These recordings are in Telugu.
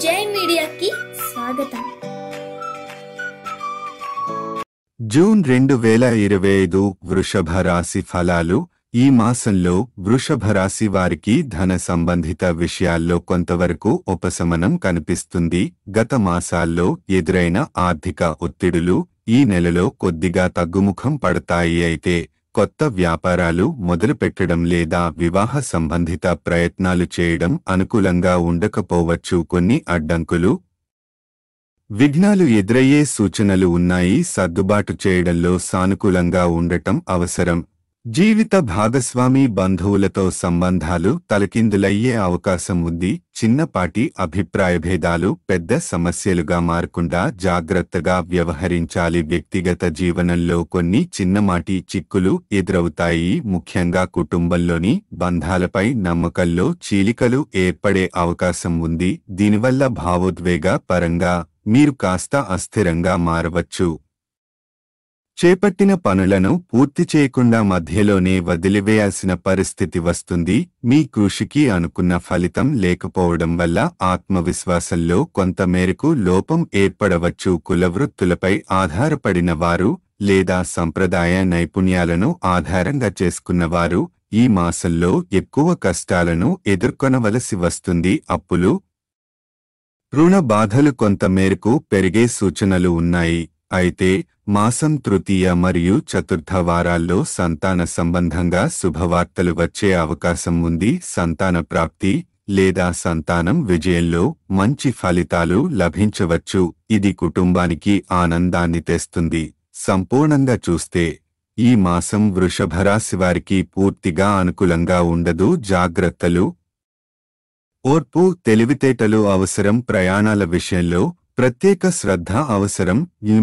జై మీడియాకి స్వాగతం. జూన్ 2025 వృషభ రాశి ఫలాలు. ఈ మాసంలో వృషభ రాశి వారికి ధన సంబంధిత విషయాల్లో కొంతవరకు ఉపశమనం కనిపిస్తుంది. గత మాసాల్లో ఎదురైన ఆర్థిక ఒత్తిడులు ఈ నెలలో కొద్దిగా తగ్గుముఖం పడతాయి. అయితే కొత్త వ్యాపారాలు మొదలుపెట్టడం లేదా వివాహ సంబంధిత ప్రయత్నాలు చేయడం అనుకూలంగా ఉండకపోవచ్చు. కొన్ని అడ్డంకులు, విఘ్నాలు ఎదురయ్యే సూచనలు ఉన్నాయి. సర్దుబాటు చేయడంలో సానుకూలంగా ఉండటం అవసరం. జీవిత భాగస్వామి బంధువులతో సంబంధాలు తలకిందులయ్యే అవకాశం ఉంది. చిన్నపాటి అభిప్రాయ భేదాలు పెద్ద సమస్యలుగా మారకుండా జాగ్రత్తగా వ్యవహరించాలి. వ్యక్తిగత జీవనంలో కొన్ని చిన్నమాటి చిక్కులు ఎదురవుతాయి. ముఖ్యంగా కుటుంబంలోని బంధాలపై నమ్మకంలో చీలికలు ఏర్పడే అవకాశం ఉంది. దీనివల్ల భావోద్వేగ పరంగా మీరు కాస్త అస్థిరంగా మారవచ్చు. చేపట్టిన పనులను పూర్తి చేయకుండా మధ్యలోనే వదిలివేయాల్సిన పరిస్థితి వస్తుంది. మీ కృషికి అనుకున్న ఫలితం లేకపోవడం వల్ల ఆత్మవిశ్వాసంలో కొంతమేరకు లోపం ఏర్పడవచ్చు. కులవృత్తులపై ఆధారపడిన వారు లేదా సంప్రదాయ నైపుణ్యాలను ఆధారంగా చేసుకున్నవారు ఈ మాసంలో ఎక్కువ కష్టాలను ఎదుర్కొనవలసి వస్తుంది. అప్పులు, రుణ బాధలు కొంతమేరకు పెరిగే సూచనలు ఉన్నాయి. అయితే మాసం తృతీయ మరియు చతుర్థ వారాల్లో సంతాన సంబంధంగా శుభవార్తలు వచ్చే అవకాశం ఉంది. సంతాన ప్రాప్తి లేదా సంతానం విజయంలో మంచి ఫలితాలు లభించవచ్చు. ఇది కుటుంబానికి ఆనందాన్ని తెస్తుంది. సంపూర్ణంగా చూస్తే ఈ మాసం వృషభ రాశి వారికి పూర్తిగా అనుకూలంగా ఉండదు. జాగ్రత్తలు, ఓర్పు, తెలివితేటలు అవసరం. ప్రయాణాల విషయంలో ప్రత్యేక శ్రద్ధ అవసరం.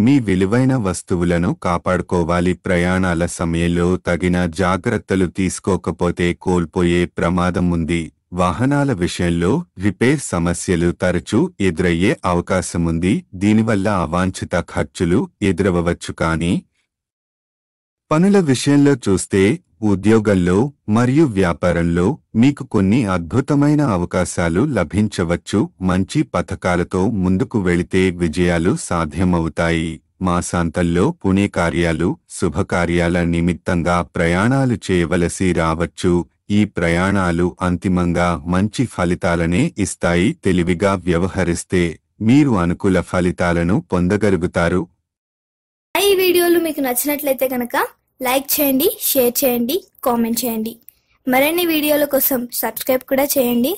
మీ విలువైన వస్తువులను కాపాడుకోవాలి. ప్రయాణాల సమయంలో తగిన జాగ్రత్తలు తీసుకోకపోతే కోల్పోయే ప్రమాదం ఉంది. వాహనాల విషయంలో రిపేర్ సమస్యలు తరచూ ఎదురయ్యే అవకాశముంది. దీనివల్ల అవాంఛిత ఖర్చులు ఎదురవచ్చు. కానీ పనుల విషయంలో చూస్తే ఉద్యోగంలో మరియు వ్యాపారంలో మీకు కొన్ని అద్భుతమైన అవకాశాలు లభించవచ్చు. మంచి పథకాలతో ముందుకు వెళితే విజయాలు సాధ్యమవుతాయి. మాసాంతంలో పుణ్యకార్యాలు, శుభకార్యాల నిమిత్తంగా ప్రయాణాలు చేయవలసి రావచ్చు. ఈ ప్రయాణాలు అంతిమంగా మంచి ఫలితాలనే ఇస్తాయి. తెలివిగా వ్యవహరిస్తే మీరు అనుకూల ఫలితాలను పొందగలుగుతారు. ఈ వీడియోలు మీకు నచ్చినట్లయితే కనుక లైక్ చేయండి, షేర్ చేయండి, కామెంట్ చేయండి. మరిన్ని వీడియోల కోసం సబ్స్క్రైబ్ కూడా చేయండి.